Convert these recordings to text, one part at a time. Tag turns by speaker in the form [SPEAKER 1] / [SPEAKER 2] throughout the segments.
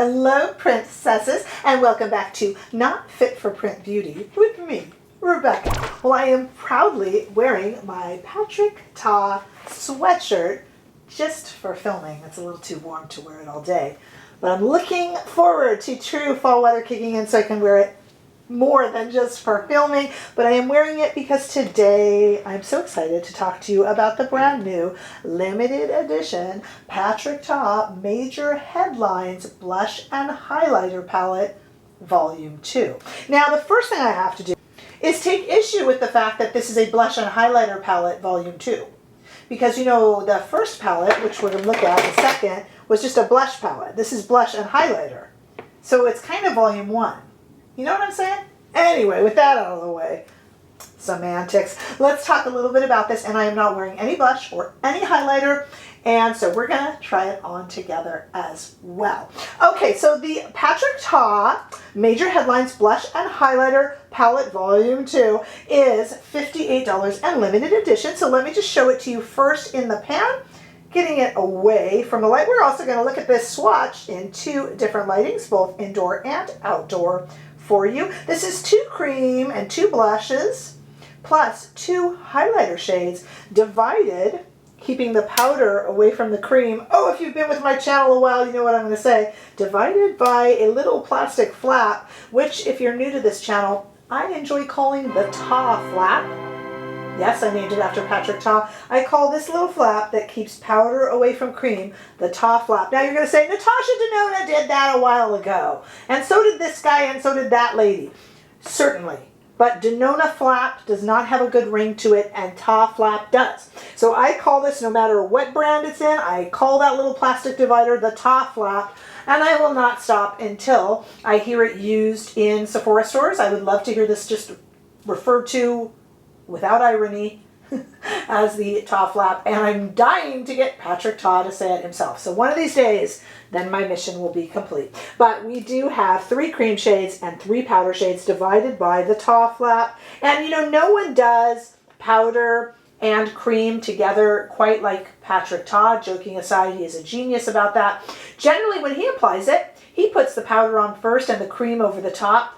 [SPEAKER 1] Hello, princesses, and welcome back to Not Fit for Print Beauty with me, Rebecca. Well, I am proudly wearing my Tarte sweatshirt just for filming. It's a little too warm to wear it all day, but I'm looking forward to true fall weather kicking in so I can wear it more than just for filming, but I am wearing it because today I'm so excited to talk to you about the brand new limited edition Tarte Major Headlines Blush and Highlighter Palette Volume 2. Now, the first thing I have to do is take issue with the fact that this is a blush and highlighter palette Volume 2. Because, you know, the first palette, which we're going to look at in a second, was just a blush palette. This is blush and highlighter. So it's kind of Volume 1. You know what I'm saying? Anyway, with that out of the way, semantics. Let's talk a little bit about this, and I am not wearing any blush or any highlighter, and so we're going to try it on together as well. Okay, so the Tarte Major Headlines Blush and Highlighter Palette Volume 2 is $58 and limited edition, so let me just show it to you first in the pan, getting it away from the light. We're also going to look at this swatch in two different lightings, both indoor and outdoor, for you. This is 2 cream and 2 blushes plus 2 highlighter shades divided, keeping the powder away from the cream. Oh, if you've been with my channel a while, you know what I'm going to say. Divided by a little plastic flap, which if you're new to this channel, I enjoy calling the Ta flap. Yes, I named it after Patrick Ta. I call this little flap that keeps powder away from cream the Ta flap. Now you're going to say, Natasha Denona did that a while ago. And so did this guy and so did that lady. Certainly. But Denona flap does not have a good ring to it, and Ta flap does. So I call this, no matter what brand it's in, I call that little plastic divider the Ta flap. And I will not stop until I hear it used in Sephora stores. I would love to hear this just referred to without irony, as the Ta flap, and I'm dying to get Patrick Ta to say it himself. So one of these days, then my mission will be complete. But we do have 3 cream shades and 3 powder shades divided by the Ta flap. And you know, no one does powder and cream together quite like Patrick Ta. Joking aside, he is a genius about that. Generally, when he applies it, he puts the powder on first and the cream over the top.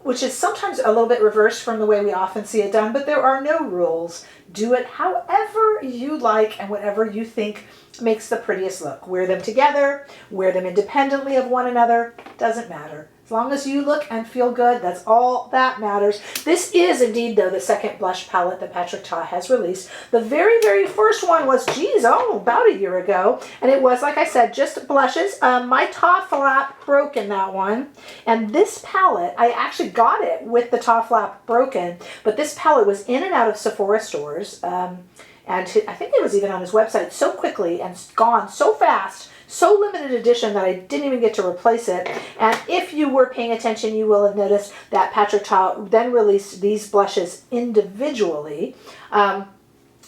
[SPEAKER 1] Which is sometimes a little bit reversed from the way we often see it done, but there are no rules. Do it however you like and whatever you think makes the prettiest look. Wear them together, wear them independently of one another, doesn't matter. As long as you look and feel good, that's all that matters. This is indeed, though, the second blush palette that Patrick Ta has released. The very, very first one was, about a year ago. And it was, like I said, just blushes. My Ta flap broke in that one. And this palette, I actually got it with the Ta flap broken. But this palette was in and out of Sephora stores. And I think it was even on his website so quickly and gone so fast. So limited edition that I didn't even get to replace it. And if you were paying attention, you will have noticed that Patrick Ta then released these blushes individually.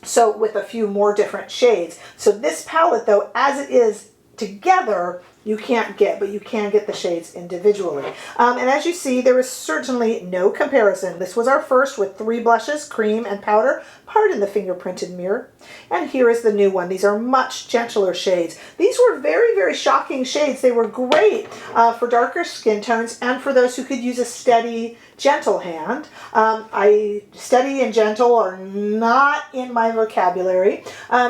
[SPEAKER 1] So with a few more different shades. So this palette, though, as it is together, you can't get, but you can get the shades individually. And as you see, there is certainly no comparison. This was our first with 3 blushes, cream and powder. Pardon the fingerprinted mirror. And here is the new one. These are much gentler shades. These were very, very shocking shades. They were great for darker skin tones and for those who could use a steady, gentle hand. Steady and gentle are not in my vocabulary.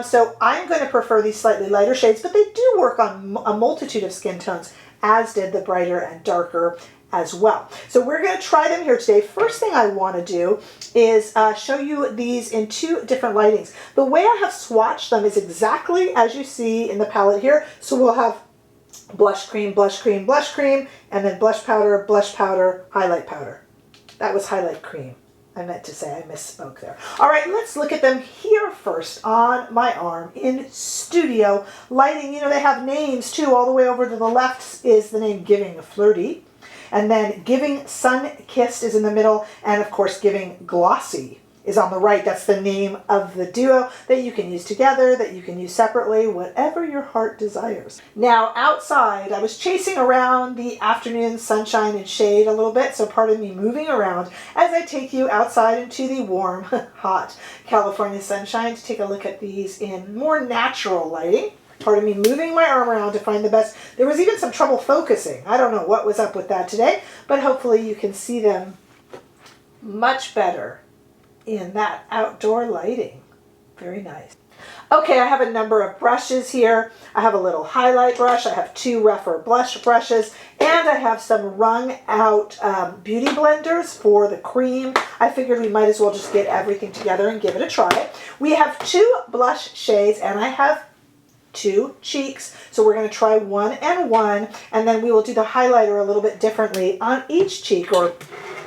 [SPEAKER 1] So I'm going to prefer these slightly lighter shades, but they do work on a multitude of skin tones, as did the brighter and darker as well. So we're going to try them here today. First thing I want to do is show you these in 2 different lightings. The way I have swatched them is exactly as you see in the palette here. So we'll have blush cream, blush cream, blush cream, and then blush powder, highlight powder. That was highlight cream. I meant to say, I misspoke there. All right, let's look at them here first on my arm in studio lighting. You know, they have names too. All the way over to the left is the name Giving Flirty. And then Giving Sun Kissed is in the middle. And of course, Giving Glossy is on the right. That's the name of the duo that you can use together, that you can use separately, whatever your heart desires. Now, outside, I was chasing around the afternoon sunshine and shade a little bit, so pardon me moving around as I take you outside into the warm, hot California sunshine to take a look at these in more natural lighting. Part of me moving my arm around to find the best. There was even some trouble focusing. I don't know what was up with that today, but hopefully you can see them much better in that outdoor lighting. Very nice. Okay, I have a number of brushes here. I have a little highlight brush. I have 2 rougher blush brushes, and I have some wrung out beauty blenders for the cream. I figured we might as well just get everything together and give it a try. We have 2 blush shades, and I have 2 cheeks. So we're going to try 1 and 1, and then we will do the highlighter a little bit differently on each cheek, or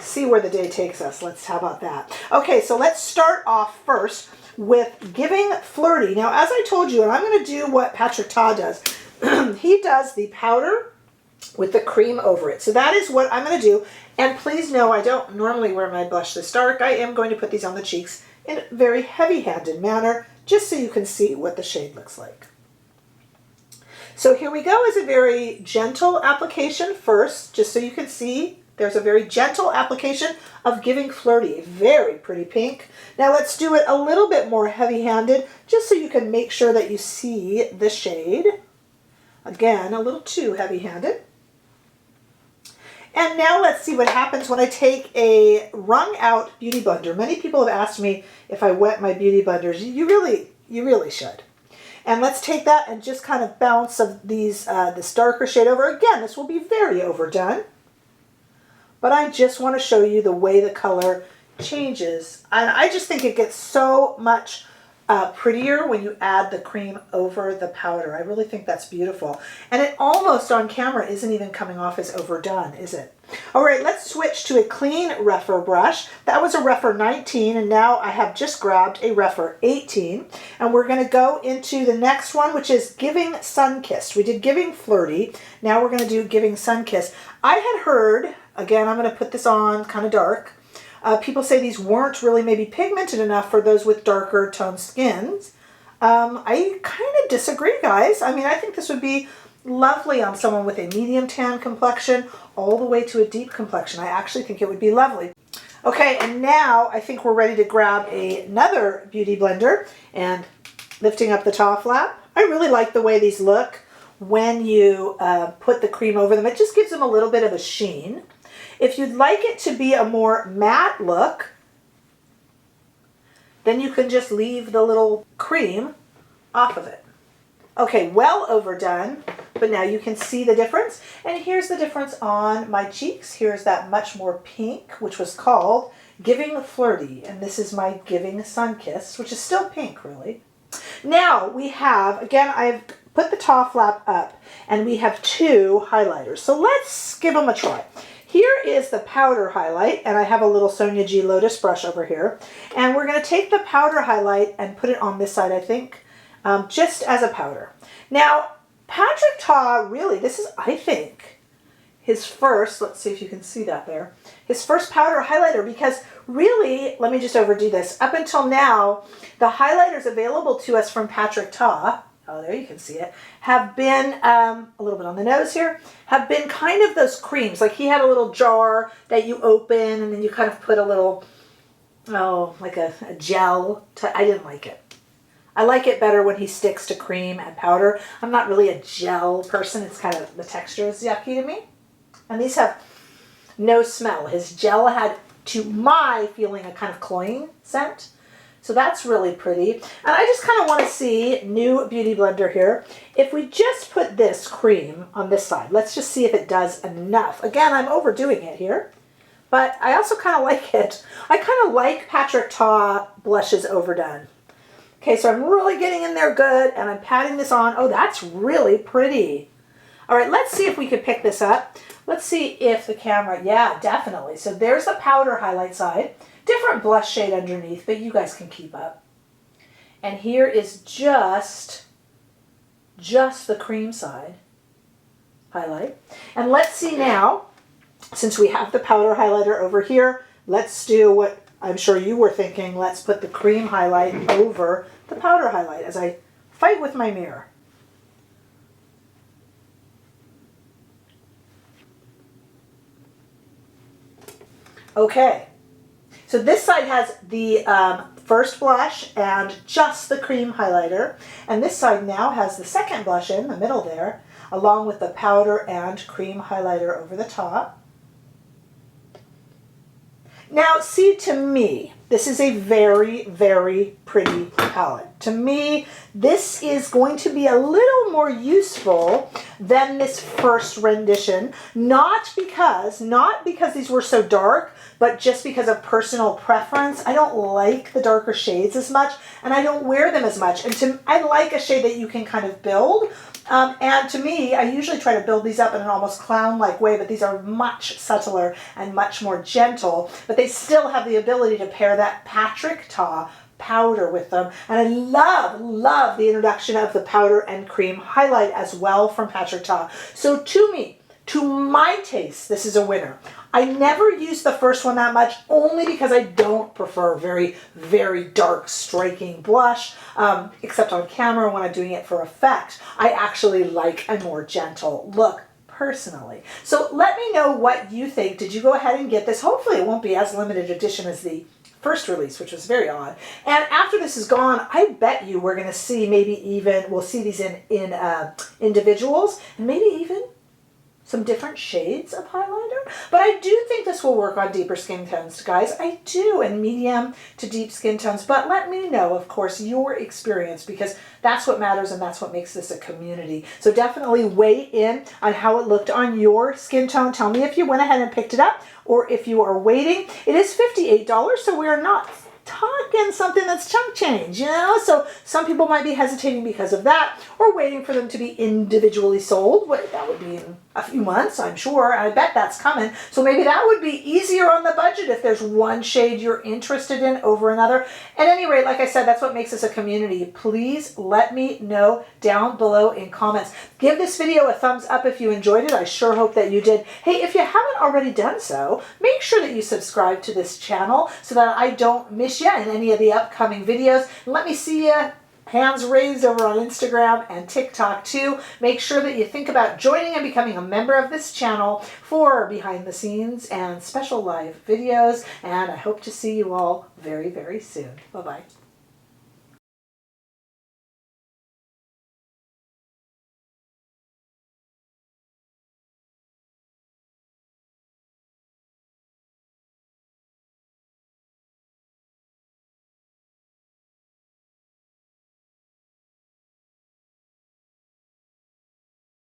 [SPEAKER 1] see where the day takes us. How about that? Okay, so let's start off first with Giving Flirty. Now, as I told you, and I'm going to do what Patrick Ta does. He does the powder with the cream over it. So that is what I'm going to do. And please know, I don't normally wear my blush this dark. I am going to put these on the cheeks in a very heavy-handed manner, just so you can see what the shade looks like. So here we go. Is a very gentle application first, just so you can see. There's a very gentle application of Giving Flirty. Very pretty pink. Now let's do it a little bit more heavy-handed, just so you can make sure that you see the shade. Again, a little too heavy-handed. And now let's see what happens when I take a wrung out beauty blender. Many people have asked me if I wet my beauty blenders. You really should. And let's take that and just kind of bounce of these this darker shade over. Again, this will be very overdone. But I just want to show you the way the color changes. And I just think it gets so much prettier when you add the cream over the powder. I really think that's beautiful. And it almost on camera isn't even coming off as overdone, is it? All right, let's switch to a clean rougher brush. That was a rougher 19, and now I have just grabbed a rougher 18. And we're going to go into the next one, which is Giving Sunkissed. We did Giving Flirty. Now we're going to do Giving Sunkissed. I had heard, again, I'm going to put this on kind of dark. People say these weren't really maybe pigmented enough for those with darker toned skins. I kind of disagree, guys. I mean, I think this would be lovely on someone with a medium tan complexion all the way to a deep complexion. I actually think it would be lovely. Okay, and now I think we're ready to grab another beauty blender and lifting up the top flap. I really like the way these look when you put the cream over them. It just gives them a little bit of a sheen. If you'd like it to be a more matte look, then you can just leave the little cream off of it. Okay, well overdone, but now you can see the difference. And here's the difference on my cheeks. Here's that much more pink, which was called Giving Flirty. And this is my Giving Sunkissed, which is still pink, really. Now we have, again, I've put the top flap up, and we have 2 highlighters. So let's give them a try. Here is the powder highlight, and I have a little Sonia G Lotus brush over here. And we're going to take the powder highlight and put it on this side, I think, just as a powder. Now, Patrick Ta, really, this is, I think, his first, let's see if you can see that there, his first powder highlighter, because really, let me just overdo this. Up until now, the highlighters available to us from Patrick Ta, oh, there you can see it, have been, a little bit on the nose here, have been kind of those creams. Like he had a little jar that you open and then you kind of put a little, oh, like a gel. I didn't like it. I like it better when he sticks to cream and powder. I'm not really a gel person. It's kind of, the texture is yucky to me. And these have no smell. His gel had, to my feeling, a kind of cloying scent. So that's really pretty. And I just kind of want to see, new beauty blender here, if we just put this cream on this side. Let's just see if it does enough. Again, I'm overdoing it here, but I also kind of like it. I kind of like Patrick Ta blushes overdone. Okay, so I'm really getting in there good, and I'm patting this on. Oh, that's really pretty. All right, let's see if we could pick this up. Let's see if the camera, yeah, definitely. So there's the powder highlight side. Different blush shade underneath, but you guys can keep up. And here is just the cream side highlight. And let's see now, since we have the powder highlighter over here, let's do what I'm sure you were thinking. Let's put the cream highlight over the powder highlight as I fight with my mirror. Okay. So this side has the first blush and just the cream highlighter. And this side now has the second blush in the middle there, along with the powder and cream highlighter over the top. Now, see, to me, this is a very, very pretty palette. To me, this is going to be a little more useful than this first rendition, not because these were so dark, but just because of personal preference. I don't like the darker shades as much, and I don't wear them as much. And I like a shade that you can kind of build. And to me, I usually try to build these up in an almost clown-like way, but these are much subtler and much more gentle, but they still have the ability to pair that Patrick Ta powder with them. And I love, love the introduction of the powder and cream highlight as well from Patrick Ta. So to me, to my taste, this is a winner. I never use the first one that much, only because I don't prefer very, very dark, striking blush, except on camera when I'm doing it for effect. I actually like a more gentle look personally. So let me know what you think. Did you go ahead and get this? Hopefully it won't be as limited edition as the first release, which was very odd. And after this is gone, I bet you we're going to see we'll see these in individuals, and maybe even some different shades of highlighter. But I do think this will work on deeper skin tones, guys. I do, and medium to deep skin tones. But let me know, of course, your experience, because that's what matters and that's what makes this a community. So definitely weigh in on how it looked on your skin tone. Tell me if you went ahead and picked it up or if you are waiting. It is $58, so we are not talking something that's chunk change, you know? So some people might be hesitating because of that, or waiting for them to be individually sold. That would be in a few months, I'm sure. I bet that's coming. So maybe that would be easier on the budget if there's one shade you're interested in over another. At any rate, like I said, that's what makes us a community. Please let me know down below in comments. Give this video a thumbs up if you enjoyed it. I sure hope that you did. Hey, if you haven't already done so, make sure that you subscribe to this channel so that I don't miss you in any of the upcoming videos. And let me see you. Hands raised over on Instagram and TikTok too. Make sure that you think about joining and becoming a member of this channel for behind the scenes and special live videos. And I hope to see you all very, very soon. Bye-bye.